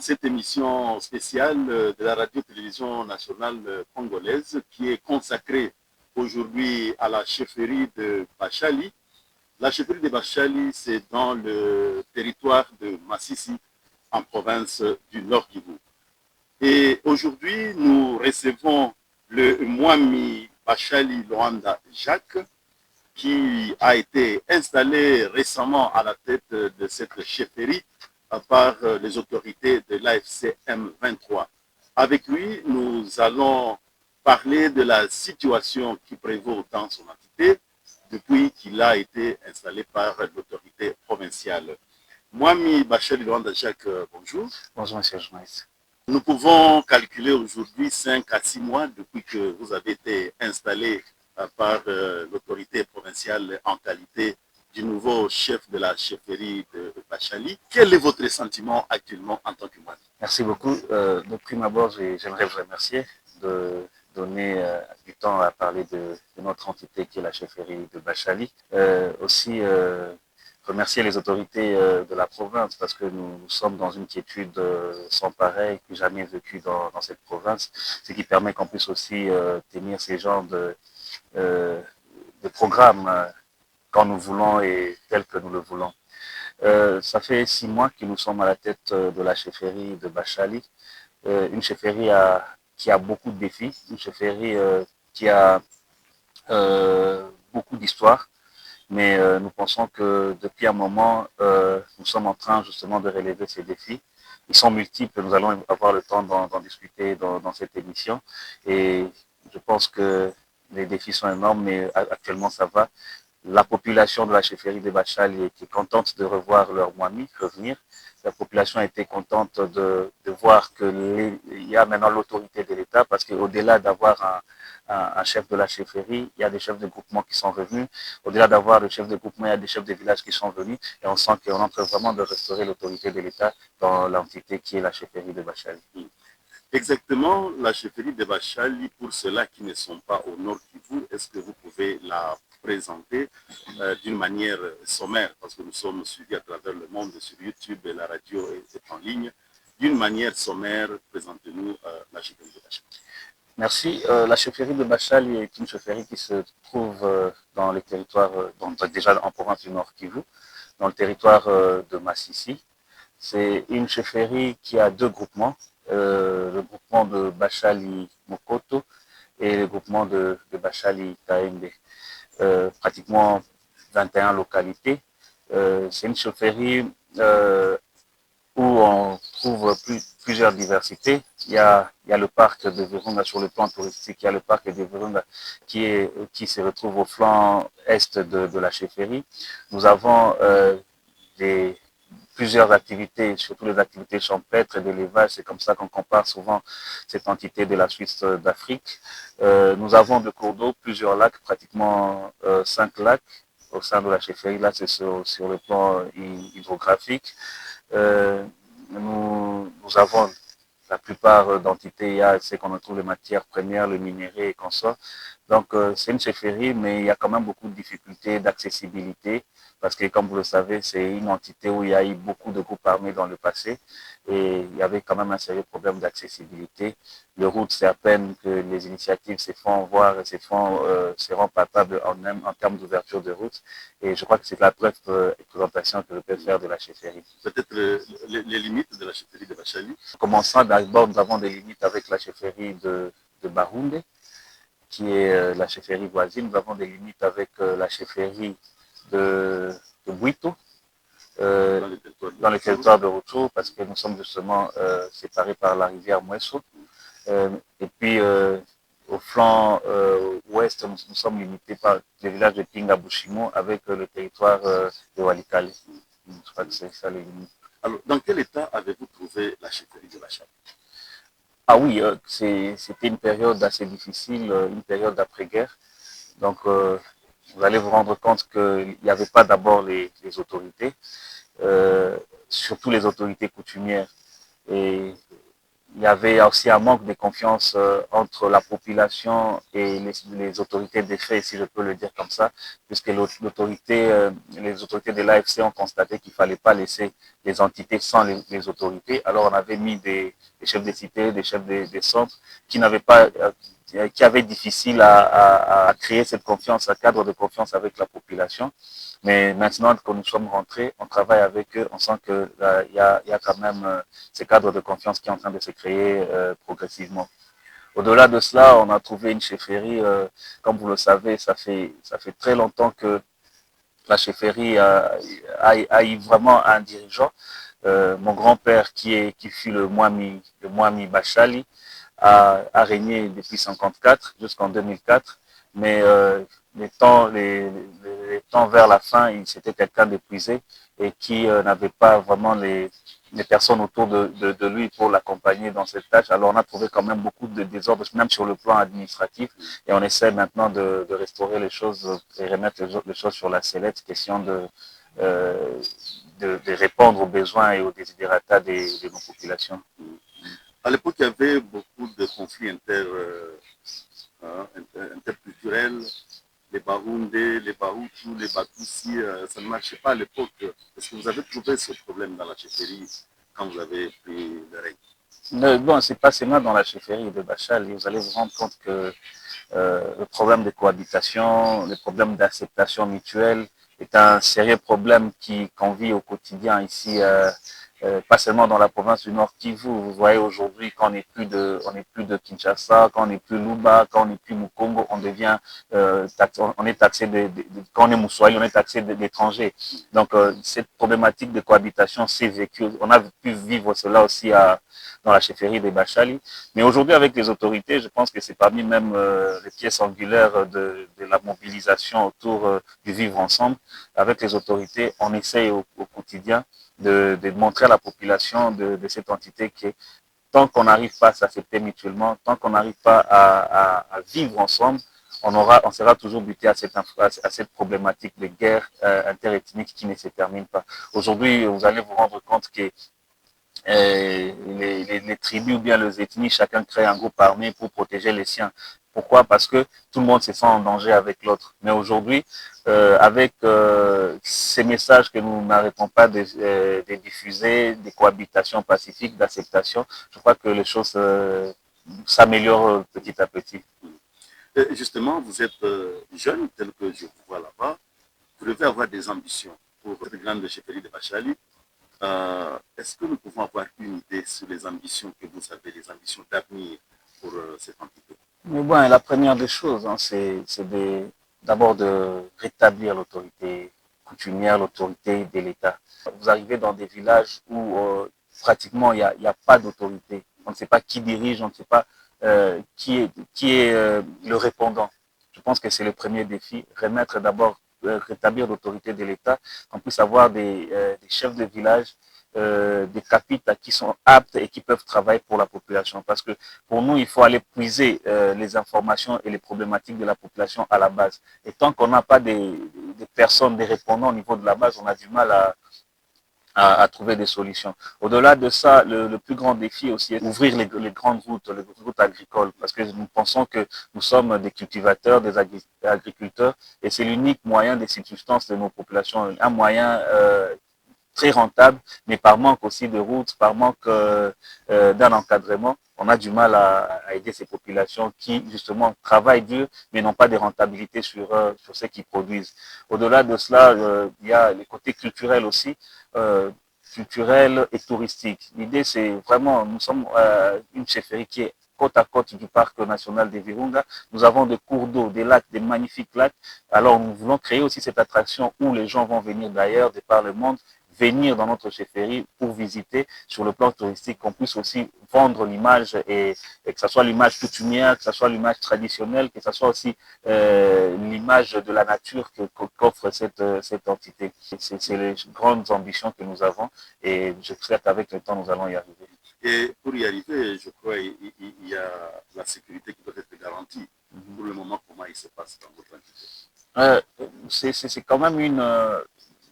cette émission spéciale de la radio-télévision nationale congolaise qui est consacrée aujourd'hui à la chefferie de Bachali. La chefferie de Bachali, c'est dans le territoire de Massissi, en province du Nord Kivu. Et aujourd'hui, nous recevons le Mwami Bachali Luanda Jacques, qui a été installé récemment à la tête de cette chefferie par les autorités de l'AFC M23. Avec lui, nous allons parler de la situation qui prévaut dans son entité depuis qu'il a été installé par l'autorité provinciale. Mwami Bachali Luanda Jacques, bonjour. Bonjour, monsieur le journaliste. Nous pouvons calculer aujourd'hui 5 à 6 mois depuis que vous avez été installé par l'autorité provinciale en qualité du nouveau chef de la chefferie de Bachali. Quel est votre sentiment actuellement en tant que moine? Merci beaucoup. De prime abord, j'aimerais vous remercier de donner du temps à parler de notre entité qui est la chefferie de Bachali. Aussi, remercier les autorités de la province parce que nous sommes dans une quiétude sans pareil, que jamais vécue dans cette province, ce qui permet qu'on puisse aussi tenir ces genres de programmes quand nous voulons et tel que nous le voulons. Ça fait 6 mois que nous sommes à la tête de la chefferie de Bachali, une chefferie qui a beaucoup de défis, une chefferie qui a beaucoup d'histoire, mais nous pensons que depuis un moment, nous sommes en train justement de relever ces défis. Ils sont multiples, nous allons avoir le temps d'en discuter dans cette émission, et je pense que les défis sont énormes, mais actuellement ça va. La population de la chefferie de Bachali était contente de revoir leur Mwami revenir. La population était contente de voir qu'il y a maintenant l'autorité de l'État, parce qu'au-delà d'avoir un chef de la chefferie, il y a des chefs de groupement qui sont revenus. Au-delà d'avoir le chef de groupement, il y a des chefs de village qui sont venus. Et on sent qu'on est en train vraiment de restaurer l'autorité de l'État dans l'entité qui est la chefferie de Bachali. Exactement, la chefferie de Bachali, pour ceux-là qui ne sont pas au Nord Kivu, est-ce que vous pouvez la présenter d'une manière sommaire, parce que nous sommes suivis à travers le monde sur YouTube et la radio est en ligne. D'une manière sommaire, présentez-nous la chefferie de Bachali. Merci. La chefferie de Bachali est une chefferie qui se trouve dans les territoires, déjà en province du Nord Kivu, dans le territoire de Massissi. C'est une chefferie qui a 2 groupements, le groupement de Bachali Mokoto et le groupement de Bachali Taembe. Pratiquement 21 localités. C'est une chefferie où on trouve plusieurs diversités. Il y a le parc de Virunga sur le plan touristique, il y a le parc de Virunga qui se retrouve au flanc est de la chefferie. Nous avons plusieurs activités, surtout les activités champêtres et d'élevage. C'est comme ça qu'on compare souvent cette entité de la Suisse d'Afrique. Nous avons de cours d'eau, plusieurs lacs, pratiquement 5 lacs au sein de la chefferie. Là, c'est sur le plan hydrographique. Nous avons la plupart d'entités, c'est qu'on retrouve les matières premières, le minerai et consorts. Donc, c'est une chefferie, mais il y a quand même beaucoup de difficultés d'accessibilité, parce que, comme vous le savez, c'est une entité où il y a eu beaucoup de groupes armés dans le passé, et il y avait quand même un sérieux problème d'accessibilité. Les routes, c'est à peine que les initiatives se font voir et se rendent palpables en termes d'ouverture de routes, et je crois que c'est la brève présentation que je peux faire de la chefferie. Peut-être les limites de la chefferie de Bachali. Commençant d'abord, nous avons des limites avec la chefferie de Barounde, qui est la chefferie voisine. Nous avons des limites avec la chefferie de Buito, dans le territoire de Rutshuru, parce que nous sommes justement séparés par la rivière Mweso. Et puis, au flanc ouest, nous sommes limités par le village de Pinga-Bushimo avec le territoire de Walikale. Je crois que c'est ça les limites. Alors, dans quel état avez-vous trouvé la chefferie de Bachali? Ah oui, c'était une période assez difficile, une période d'après-guerre. Donc, vous allez vous rendre compte qu'il n'y avait pas d'abord les autorités, surtout les autorités coutumières. Et il y avait aussi un manque de confiance entre la population et les autorités des faits, si je peux le dire comme ça, puisque les autorités de l'AFC ont constaté qu'il ne fallait pas laisser les entités sans les autorités. Alors on avait mis des chefs des cités, des chefs des centres qui n'avaient pas qui avait difficile à créer cette confiance, un cadre de confiance avec la population. Mais maintenant que nous sommes rentrés, on travaille avec eux, on sent qu'il y a quand même ce cadre de confiance qui est en train de se créer progressivement. Au-delà de cela, on a trouvé une chefferie, comme vous le savez, ça fait très longtemps que la chefferie a eu vraiment un dirigeant. Mon grand-père, qui fut le Mwami Bachali, a régné depuis 1954 jusqu'en 2004, mais les temps vers la fin, c'était quelqu'un d'épuisé et qui n'avait pas vraiment les personnes autour de lui pour l'accompagner dans cette tâche. Alors on a trouvé quand même beaucoup de désordre, même sur le plan administratif, et on essaie maintenant de restaurer les choses et remettre les choses sur la sellette, question euh, de répondre aux besoins et aux desiderata de nos populations. À l'époque, il y avait beaucoup de conflits interculturels, les Baoundés, les Bahutus, les Batoussi, ça ne marchait pas à l'époque. Est-ce que vous avez trouvé ce problème dans la chefferie quand vous avez pris le règne? Bon, c'est pas seulement dans la chefferie de Bachal, vous allez vous rendre compte que le problème de cohabitation, le problème d'acceptation mutuelle est un sérieux problème qu'on vit au quotidien ici, pas seulement dans la province du Nord Kivu. Vous voyez aujourd'hui qu'on n'est plus de Kinshasa, qu'on n'est plus Luba, qu'on n'est plus Mukongo, on est taxé quand on est Moussoali, on est taxé d'étrangers. Donc cette problématique de cohabitation s'est vécue. On a pu vivre cela aussi dans la chefferie des Bachali. Mais aujourd'hui, avec les autorités, je pense que c'est parmi même les pièces angulaires de la mobilisation autour du vivre ensemble. Avec les autorités, on essaye au quotidien de montrer à la population de cette entité que tant qu'on n'arrive pas à s'accepter mutuellement, tant qu'on n'arrive pas à vivre ensemble, on sera toujours buté à cette problématique de guerre interethnique qui ne se termine pas. Aujourd'hui, vous allez vous rendre compte que les tribus ou bien les ethnies, chacun crée un groupe armé pour protéger les siens. Pourquoi? Parce que tout le monde se sent en danger avec l'autre. Mais aujourd'hui, avec ces messages que nous n'arrêtons pas de diffuser, des cohabitations pacifiques, d'acceptation, je crois que les choses s'améliorent petit à petit. Justement, vous êtes jeune, tel que je vous vois là-bas. Vous devez avoir des ambitions pour cette grande chefferie de Bachali. Est-ce que nous pouvons avoir une idée sur les ambitions que vous avez, les ambitions d'avenir pour cette entité? Mais bon, la première des choses, hein, c'est d'abord de rétablir l'autorité coutumière, l'autorité de l'État. Vous arrivez dans des villages où pratiquement il y a pas d'autorité. On ne sait pas qui dirige, on ne sait pas qui est le répondant. Je pense que c'est le premier défi, remettre d'abord, rétablir l'autorité de l'État, qu'on puisse avoir des chefs de village, des capitales qui sont aptes et qui peuvent travailler pour la population. Parce que pour nous, il faut aller puiser les informations et les problématiques de la population à la base. Et tant qu'on n'a pas des personnes, des répondants au niveau de la base, on a du mal à trouver des solutions. Au-delà de ça, le plus grand défi aussi est d'ouvrir les grandes routes, les routes agricoles, parce que nous pensons que nous sommes des cultivateurs, des agriculteurs, et c'est l'unique moyen de subsistance de nos populations, un moyen très rentable, mais par manque aussi de routes, par manque d'un encadrement, on a du mal à aider ces populations qui, justement, travaillent dur, mais n'ont pas de rentabilité sur ce qu'ils produisent. Au-delà de cela, il y a les côtés culturels aussi, culturels et touristiques. L'idée, c'est vraiment, nous sommes une chefferie qui est côte à côte du parc national des Virunga. Nous avons des cours d'eau, des lacs, des magnifiques lacs. Alors, nous voulons créer aussi cette attraction où les gens vont venir d'ailleurs, de par le monde, venir dans notre chefferie pour visiter sur le plan touristique, qu'on puisse aussi vendre l'image et que ce soit l'image coutumière, que ce soit l'image traditionnelle, que ce soit aussi l'image de la nature qu'offre cette entité. C'est les grandes ambitions que nous avons et je sais qu'avec le temps, nous allons y arriver. Et pour y arriver, je crois qu'il y a la sécurité qui doit être garantie. Pour le moment, comment il se passe dans votre entité? C'est quand même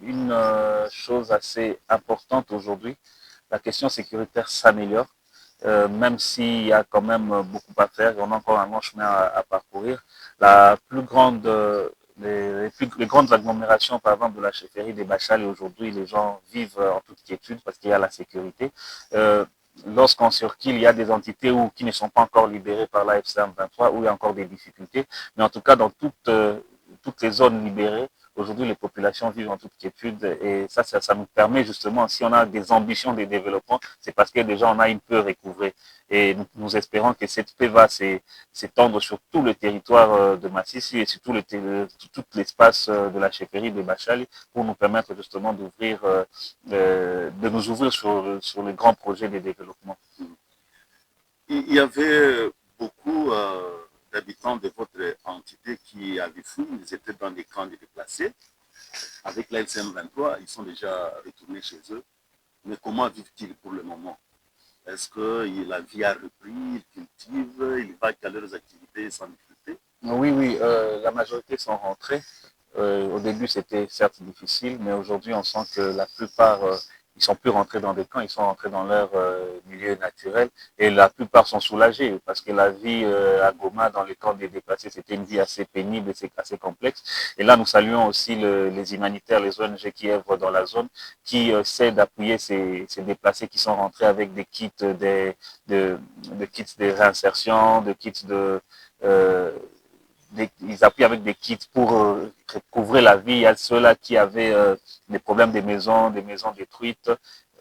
une chose assez importante aujourd'hui. La question sécuritaire s'améliore. même s'il y a quand même beaucoup à faire, on a encore un long chemin à parcourir. La plus grande, les grandes agglomérations, par exemple, de la chefferie des Bachal, et aujourd'hui, les gens vivent en toute quiétude parce qu'il y a la sécurité. Lorsqu'on circule, il y a des entités qui ne sont pas encore libérées par la FCM 23, où il y a encore des difficultés. Mais en tout cas, dans toutes les zones libérées, aujourd'hui, les populations vivent en toute quiétude et ça nous permet justement, si on a des ambitions de développement, c'est parce que déjà on a une peur recouvrée. Et nous espérons que cette paix va s'étendre sur tout le territoire de Massissi et sur tout l'espace de la chefferie de Bachali pour nous permettre justement de nous ouvrir sur les grands projets de développement. Il y avait beaucoup d'habitants de votre entité qui avaient fui, ils étaient dans des camps de déplacés. Avec la LCM 23, ils sont déjà retournés chez eux. Mais comment vivent-ils pour le moment? Est-ce que la vie a repris, ils cultivent, ils vaquent à leurs activités sans difficulté? Oui, la majorité sont rentrés. Au début, c'était certes difficile, mais aujourd'hui, on sent que la plupart, ils sont plus rentrés dans des camps, ils sont rentrés dans leur milieu naturel et la plupart sont soulagés parce que la vie à Goma, dans les camps des déplacés, c'était une vie assez pénible et assez complexe. Et là, nous saluons aussi les humanitaires, les ONG qui œuvrent dans la zone, qui essaient d'appuyer ces déplacés qui sont rentrés avec des kits de kits de réinsertion, de kits euh, ils appuient avec des kits pour couvrir la vie. Il y a ceux-là qui avaient des problèmes des maisons détruites.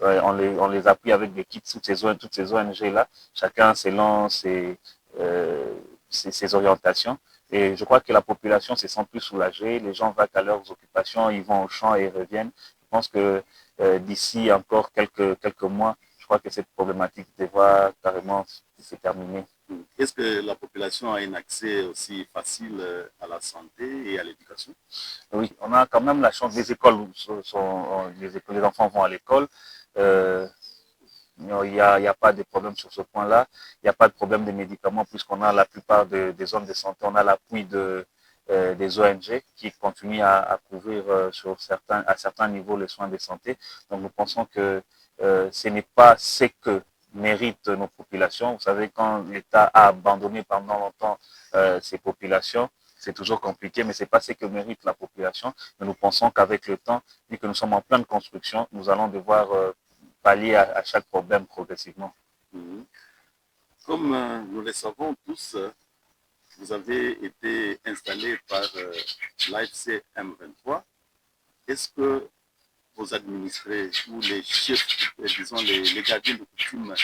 On les appuie avec des kits, toutes ces ONG-là, chacun selon ses orientations. Et je crois que la population se sent plus soulagée. Les gens vont à leurs occupations, ils vont au champ et ils reviennent. Je pense que d'ici encore quelques mois, je crois que cette problématique devra carrément se terminer. Est-ce que la population a un accès aussi facile à la santé et à l'éducation? Oui, on a quand même la chance. Les écoles les enfants vont à l'école. Euh, il n'y a pas de problème sur ce point-là. Il n'y a pas de problème de médicaments puisqu'on a la plupart des zones de santé. On a l'appui des ONG qui continuent à couvrir à certains niveaux les soins de santé. Donc nous pensons que ce n'est pas ce que méritent nos populations. Vous savez, quand l'État a abandonné pendant longtemps ces populations, c'est toujours compliqué, mais ce n'est pas ce que mérite la population. Mais nous pensons qu'avec le temps, vu que nous sommes en pleine construction, nous allons devoir pallier à chaque problème progressivement. Comme nous le savons tous, vous avez été installé par l'AFC M23. Est-ce que vos administrés ou les chefs, disons les gardiens de coutume,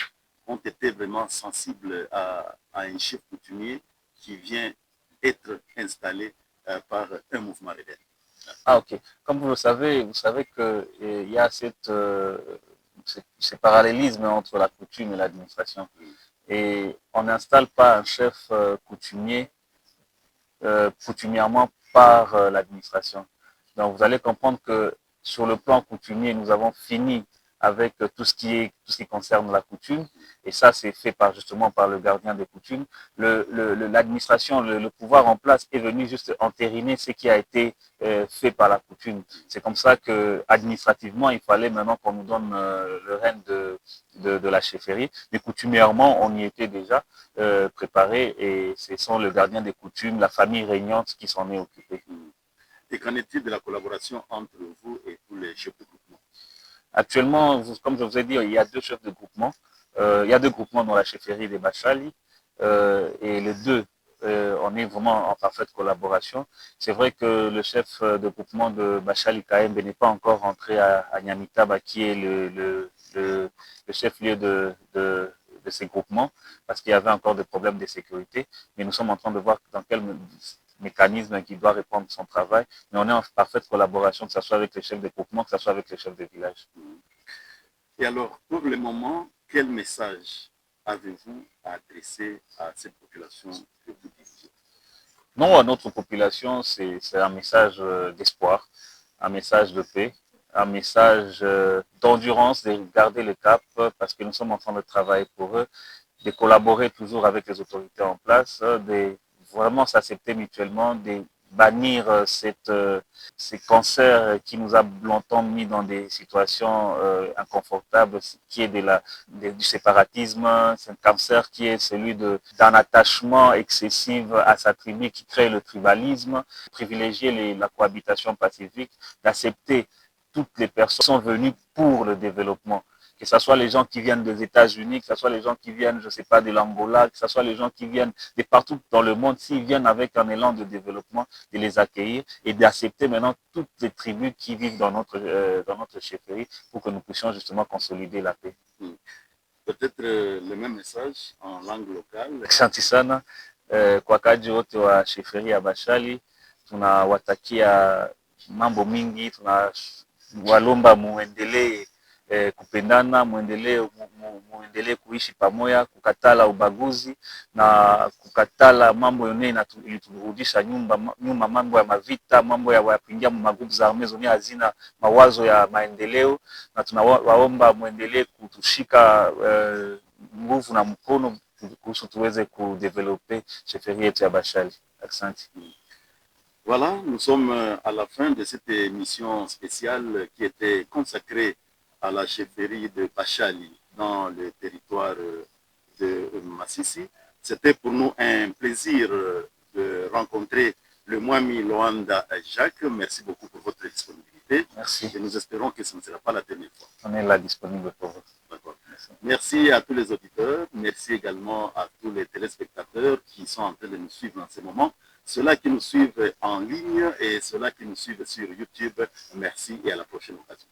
ont été vraiment sensibles à un chef coutumier qui vient être installé par un mouvement rebelle? Ah, ok. Comme vous savez qu'il y a ce parallélisme entre la coutume et l'administration. Et on n'installe pas un chef coutumier coutumièrement par l'administration. Donc vous allez comprendre que sur le plan coutumier, nous avons fini avec tout ce qui concerne la coutume, et ça c'est fait justement par le gardien des coutumes. L'administration, le pouvoir en place est venu juste entériner ce qui a été fait par la coutume. C'est comme ça que administrativement, il fallait maintenant qu'on nous donne le règne de la chefferie. Mais coutumièrement, on y était déjà préparé, et ce sont le gardien des coutumes, la famille régnante qui s'en est occupée. Et qu'en est-il de la collaboration entre vous et tous les chefs de groupement? Actuellement, comme je vous ai dit, il y a deux chefs de groupement. Il y a deux groupements dans la chefferie des Bachali, et les deux, on est vraiment en parfaite collaboration. C'est vrai que le chef de groupement de Bachali Kaembe n'est pas encore rentré à Nyamitaba, qui est le chef-lieu de ces groupements, parce qu'il y avait encore des problèmes de sécurité. Mais nous sommes en train de voir dans quel mécanisme qui doit répondre son travail. Mais on est en parfaite collaboration, que ce soit avec les chefs de groupement, que ce soit avec les chefs de village. Et alors, pour le moment, quel message avez-vous à adresser à cette population que vous dirigez? Non, à notre population, c'est un message d'espoir, un message de paix, un message d'endurance, de garder le cap, parce que nous sommes en train de travailler pour eux, de collaborer toujours avec les autorités en place, de vraiment s'accepter mutuellement, bannir ces cancers qui nous a longtemps mis dans des situations inconfortables, qui est du séparatisme. C'est un cancer qui est celui d'un attachement excessif à sa tribu, qui crée le tribalisme, privilégier la cohabitation pacifique, d'accepter toutes les personnes qui sont venues pour le développement. Que ce soit les gens qui viennent des États-Unis, que ce soit les gens qui viennent, je ne sais pas, de l'Angola, que ce soit les gens qui viennent de partout dans le monde, s'ils viennent avec un élan de développement, de les accueillir et d'accepter maintenant toutes les tribus qui vivent dans notre chefferie pour que nous puissions justement consolider la paix. Peut-être le même message en langue locale. Asante sana kwa kaji wote wa sheferi ya Bashali, tunawatakia mambo mingi, tunawalomba muendelee kupendana, muendelee kuishi pamoja, kukatala ubaguzi na kukatala mambo yone iliturudisha nyuma, mambo ya mavita, mambo ya kuingia magrupu za arme zenye hazina mawazo ya maendeleo, na tunawaomba muendelee kutushika nguvu na mkono kuhusu tuweze kudevelope sheferi yetu ya Bashali. Asante. Voilà, nous sommes à la fin de cette émission spéciale qui était consacrée à la chefferie de Bashali dans le territoire de Massissi. C'était pour nous un plaisir de rencontrer le Mwami Loanda Jacques. Merci beaucoup pour votre disponibilité. Merci. Et nous espérons que ce ne sera pas la dernière fois. On est là disponible pour vous. D'accord. Merci à tous les auditeurs. Merci également à tous les téléspectateurs qui sont en train de nous suivre en ce moment. Ceux-là qui nous suivent en ligne et ceux-là qui nous suivent sur YouTube. Merci et à la prochaine occasion.